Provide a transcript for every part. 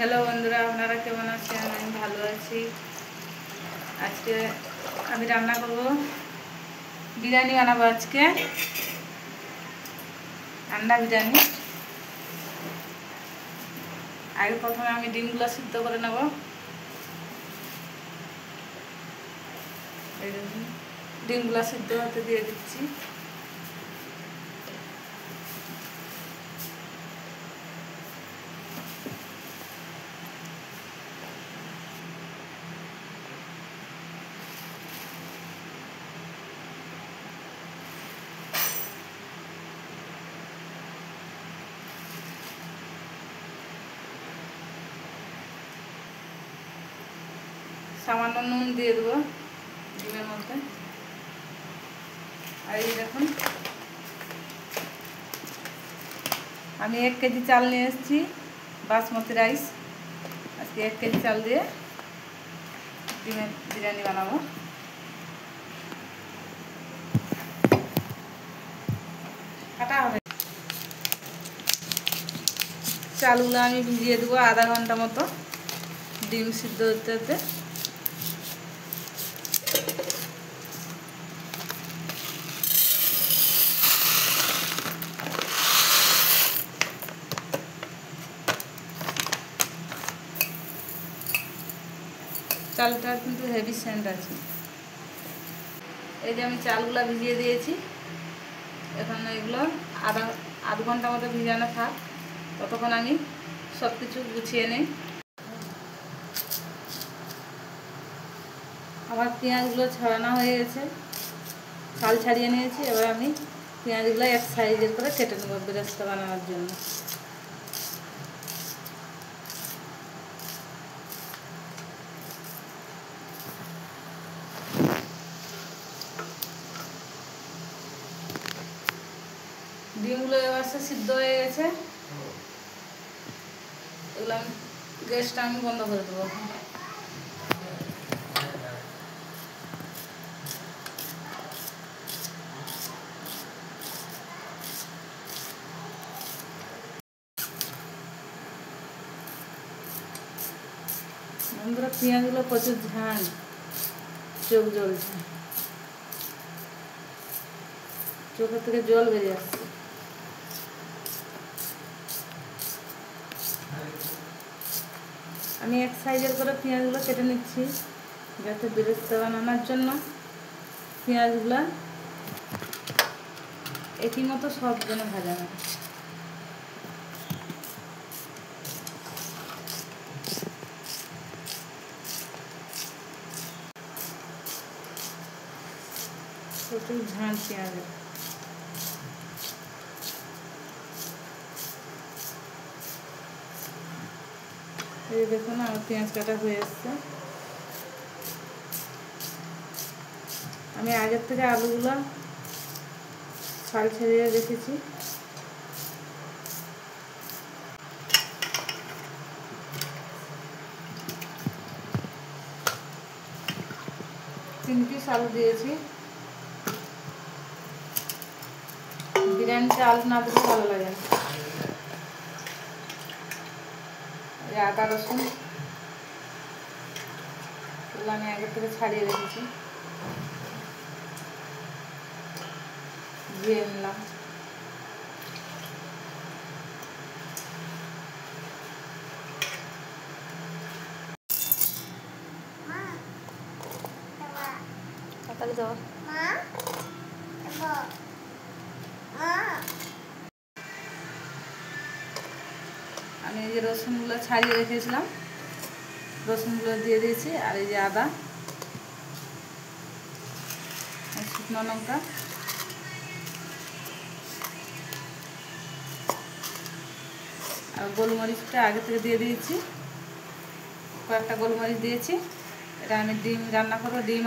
Hello বন্ধুরা, আপনারা কেমন আছেন? আমি ভালো আছি। আজকে আমি রান্না করব, বিরিয়ানি বানাবো। আজকে আন্ডা বিরিয়ানি। আগে প্রথমে আমি ডিমগুলো সিদ্ধ করে নেব। এই দেখুন, ডিমগুলো সিদ্ধ হতে দিয়ে দিচ্ছি। সামান্য নুন দিয়ে দেবো ডিমের মধ্যে। আর এই দেখুন, আমি 1 কেজি চাল নিয়ে এসেছি, বাসমতি রাইস। আজকে 1 কেজি চাল দিয়ে ডিমের বিরিয়ানি বানাবো। কাটা হবে। চালগুলো আমি ভিজিয়ে দেবো আধা ঘন্টা মতো, ডিম সিদ্ধ হতে হতে। চালটা কিন্তু হেভি সেন্ট আছে। এই যে আমি চালগুলো ভিজিয়ে দিয়েছি। এখন এগুলো আধ ঘন্টা মতো ভিজানো থাক, ততক্ষণ আমি সব কিছু গুছিয়ে নিই। আমার পেঁয়াজগুলো ছাড়ানো হয়ে গেছে, ছাল ছাড়িয়ে নিয়েছি। এবার আমি পেঁয়াজগুলো এক সাইজের করে কেটে নেবো বেরেস্তা বানানোর জন্য। ডিমগুলো এবার সিদ্ধ হয়ে গেছে। এগুলো আমি গ্যাসটা বন্ধ করে দেবো। বন্ধুরা, পেঁয়াজগুলো প্রচুর ঝাল, চোখ জ্বলছে, চোখের থেকে জল বেরিয়ে আসছে। আমি এক সাইজের করে পেঁয়াজগুলো কেটে নিচ্ছি, যাতে বেরেস্তা বানানোর জন্য পেঁয়াজগুলো একই মতো সব যেন ভাজা হয়। প্রচুর ঝাল পেঁয়াজের। এই দেখুন, আমার পেঁয়াজ কাটা হয়ে এসছে। আমি আগের থেকে আলুগুলো ছাল ছাড়িয়ে রেখেছি। তিন পিস আলু দিয়েছি। বিরিয়ানিতে আলু না দিলে ভালো লাগে না। আদা রসুন এগুলো আমি আগে থেকে ছাড়িয়ে রেখেছি, দিয়ে নিলাম। আমি এই যে রসুনগুলো ছাড়িয়ে রেখেছিলাম, রসুনগুলো দিয়ে দিয়েছি। আর এই যে আদা, শুকনো লঙ্কা, আর গোলমরিচটা আগে থেকে দিয়ে দিয়েছি, কয়েকটা গোলমরিচ দিয়েছি। এটা আমি ডিম রান্না করবো, ডিম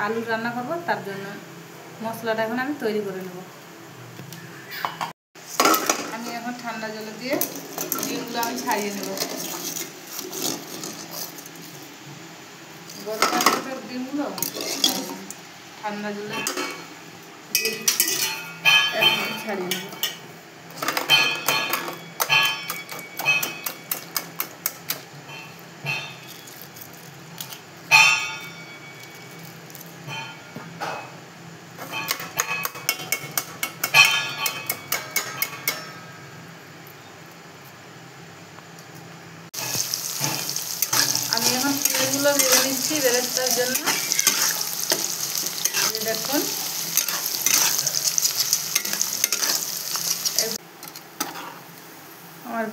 আলু রান্না করবো, তার জন্য মশলাটা এখন আমি তৈরি করে নেব। আমি এখন ঠান্ডা জলে দিয়ে ডিমগুলো আমি ছাড়িয়ে নেব। গরম ডিমগুলো ঠান্ডা জলে ছাড়িয়ে নেব। নিচ্ছি বেরেস্তার জন্য। দেখুন আমার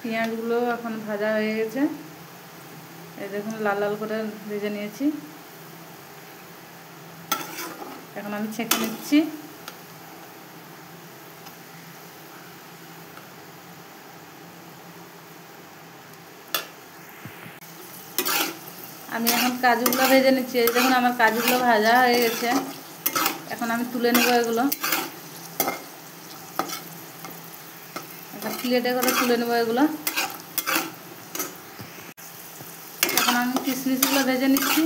পেঁয়াজগুলো এখন ভাজা হয়ে গেছে। এই দেখুন লাল লাল করে ভেজে নিয়েছি। এখন আমি ছেঁকে নিচ্ছি। আমি এখন কাজুগুলো ভেজে নিচ্ছি। এই দেখুন আমার কাজুগুলো ভাজা হয়ে গেছে। এখন আমি তুলে নেব এগুলো, একটা প্লেটে করে তুলে নেব এগুলো। এখন আমি কিশমিশগুলো ভেজে নিচ্ছি।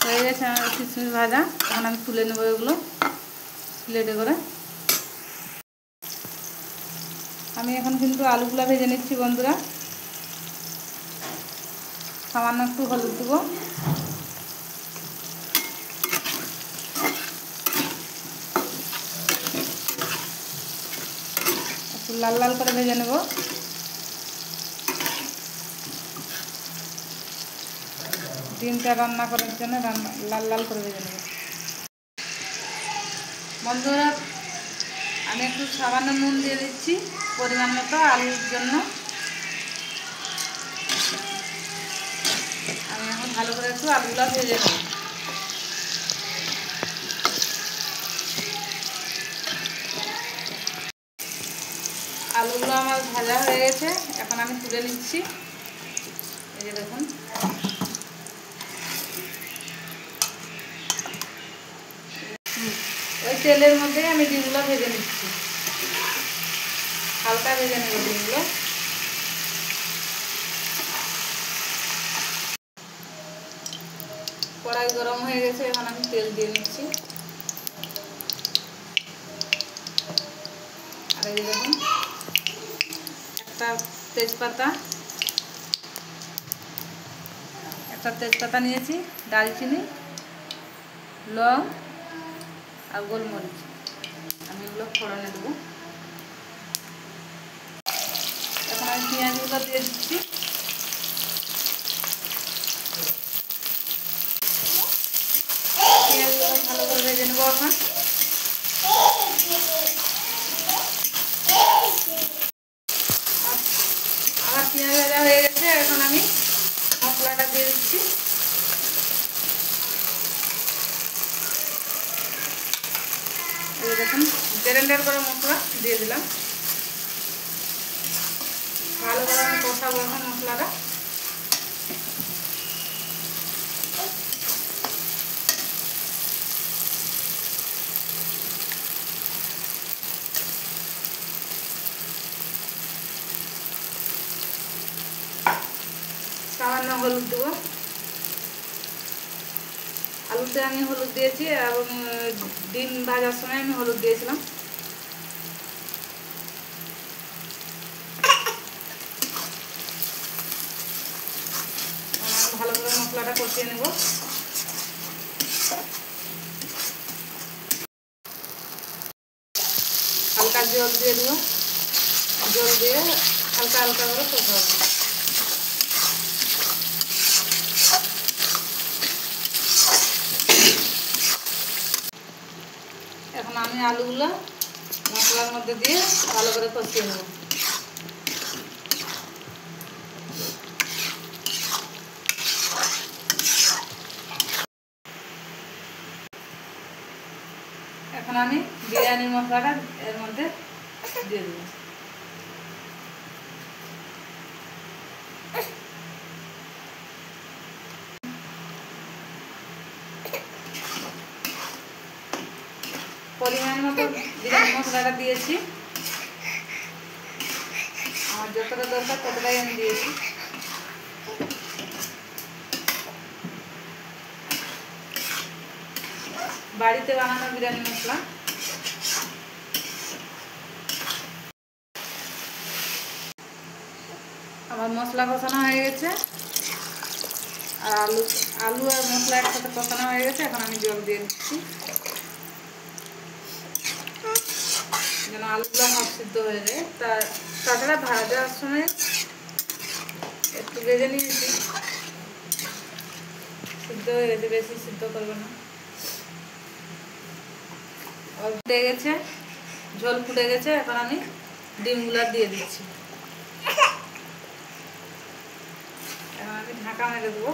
হয়ে গেছে আমার কিশমিশ ভাজা। এখন আমি তুলে নেব এগুলো প্লেটে করে। আমি এখন কিন্তু আলুগুলো ভেজে নিচ্ছি বন্ধুরা। সামান্য একটু হলুদ দেবো, একটু লাল লাল করে ভেজে নেব। ডিমটা রান্না করার জন্য লাল লাল করে ভেজে নেব। বন্ধুরা আমি একটু সামান্য নুন দিয়ে দিচ্ছি পরিমাণ মতো আলুর জন্য। আমি এখন ভালো করে একটু আলুগুলো ভেজে নেব। আলুগুলো আমার ভাজা হয়ে গেছে। এখন আমি তুলে নিচ্ছি। এই যে দেখুন ওই তেলের মধ্যে আমি ডিমগুলো ভেজে নিচ্ছি। হালকা ভেজে নেব ডিমগুলো। কড়াই গরম হয়ে গেছে। এখন আমি তেল দিয়ে নিচ্ছি। আর এই দেখুন একটা তেজপাতা নিয়েছি, দারচিনি, লং আর গোলমরিচ। আমি এগুলো ফোড়নে দেবো। এখন আমি পেঁয়াজগুলো দিয়ে দিচ্ছি। পেঁয়াজগুলো ভালো করে ভেজে নেবো এখন। আমার পেঁয়াজ ভাজা হয়ে গেছে। এখন আমি মশলাটা দিয়ে দিচ্ছি। দেখুন গ্রাইন্ডার করা মশলা দিয়ে দিলাম। ভালো করে আমি কষাবো এখন মশলাটা। সামান্য হলুদ দেবো। আলুতে আমি হলুদ দিয়েছি এবং ডিম ভাজার সময় আমি হলুদ দিয়েছিলাম। ভালো করে মশলাটা কষিয়ে নেব। হালকা জল দিয়ে দেবো। জল দিয়ে হালকা হালকা করে কষাবো। এখন আমি আলুগুলো মশলার মধ্যে দিয়ে ভালো করে কষিয়ে নেব। এখন আমি বিরিয়ানির মশলাটা এর মধ্যে দিয়ে দেবো। পরিমাণ মতো বিরিয়ানি মশলাটা দিয়েছি। আমার যতটা দরকার ততটাই আমি দিয়েছি। বাড়িতে বানানো বিরিয়ানি মশলা। আমার মশলা কষানো হয়ে গেছে আর আলু আর মশলা একসাথে কষানো হয়ে গেছে। এখন আমি জল দিয়ে দিচ্ছি যেন আলুগুলো হাফ সিদ্ধ হয়ে যায়। তাছাড়া ভাজার সময় একটু ভেজে নিয়েছি হয়ে গেছে, বেশি সিদ্ধ করবে না। ফুটে গেছে, ঝোল ফুটে গেছে। এখন আমি ডিমগুলো দিয়ে দিচ্ছি। এখন আমি ঢাকা মেরে দেবো।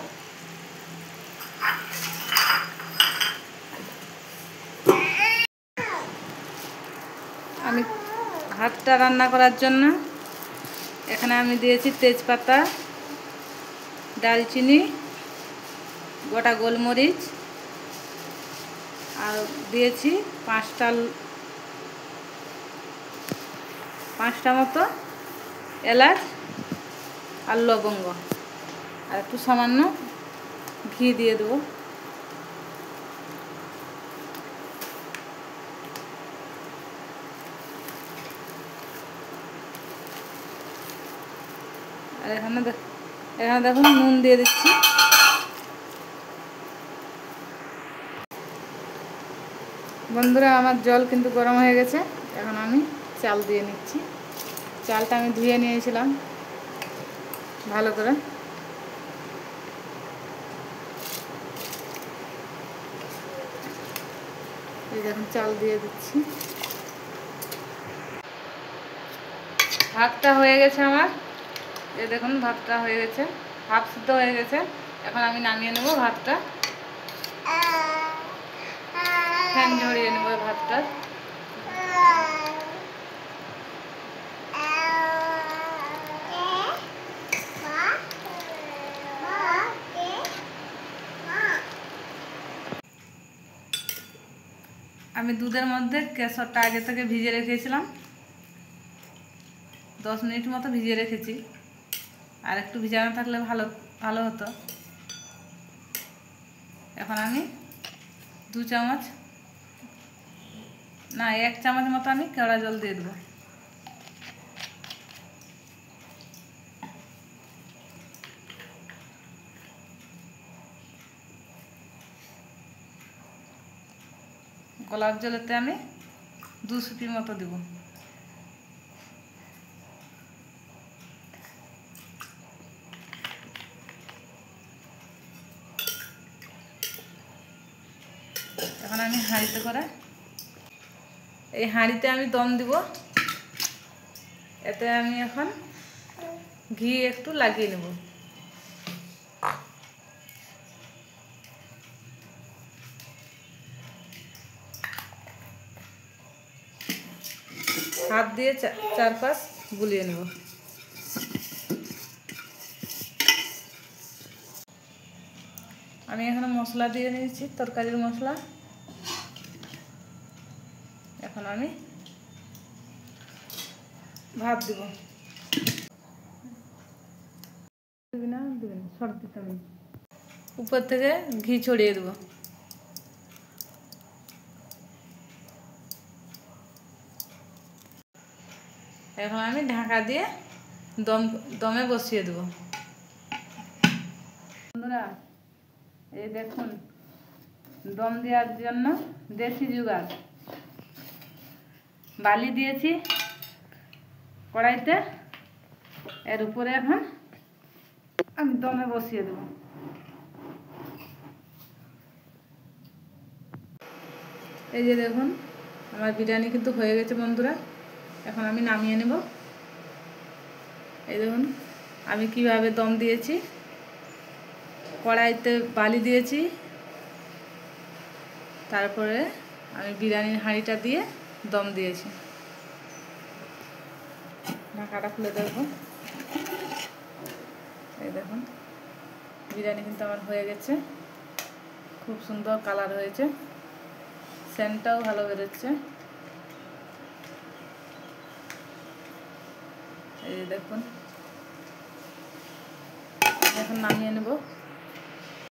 আমি ভাতটা রান্না করার জন্য এখানে আমি দিয়েছি তেজপাতা, দারচিনি, গোটা গোলমরিচ, আর দিয়েছি পাঁচটা মতো এলাচ আর লবঙ্গ, আর একটু সামান্য ঘি দিয়ে দেবো। আর এখানে দেখুন নুন দিয়ে দিচ্ছি। বন্ধুরা, আমার জল কিন্তু গরম হয়ে গেছে। এখন আমি চাল দিয়ে নিচ্ছি। চালটা আমি ধুয়ে নিয়েছিলাম ভালো করে। এই দেখুন চাল দিয়ে দিচ্ছি। ভাতটা হয়ে গেছে আমার। এই দেখুন ভাতটা হয়ে গেছে, হাফ সিদ্ধ হয়ে গেছে। এখন আমি নামিয়ে নেব ভাতটা, ফ্যান ঝরিয়ে নেব ভাতটা। আমি দুধের মধ্যে কেশরটা আগে থেকে ভিজিয়ে রেখেছিলাম, 10 মিনিট মতো ভিজিয়ে রেখেছি। আর একটু ভিজানো থাকলে ভালো হতো। এখন আমি 1 চামচ মতো আমি কেওড়া জল দিয়ে দেবো। গোলাপ জলেতে আমি 2 সিপি মতো দেব। এখন আমি হাঁড়িতে করে, এই হাঁড়িতে আমি দম দিব। এতে আমি এখন ঘি একটু লাগিয়ে নেব। হাত দিয়ে চারপাশ বুলিয়ে নেব। আমি এখানে মশলা দিয়ে নিয়েছি, তরকারির মশলা। এখন আমি ভাত দিব। উপর থেকে ঘি ছড়িয়ে দেবো। এখন আমি ঢাকা দিয়ে দমে বসিয়ে দেবো। বন্ধুরা, এই দেখুন দম দেওয়ার জন্য দেশি জুগাড়। বালি দিয়েছি কড়াইতে, এর উপরে এখন আমি দমে বসিয়ে দেব। এই যে দেখুন আমার বিরিয়ানি কিন্তু হয়ে গেছে বন্ধুরা। এখন আমি নামিয়ে নেব। এই দেখুন আমি কিভাবে দম দিয়েছি। কড়াইতে বালি দিয়েছি, তারপরে আমি বিরিয়ানির হাঁড়িটা দিয়ে দম দিয়েছি। ঢাকাটা খুলে দেখব। এই দেখুন বিরিয়ানি কিন্তু আমার হয়ে গেছে। খুব সুন্দর কালার হয়েছে, সেন্টটাও ভালো বেরোচ্ছে। এই দেখুন, এখন নামিয়ে নেব।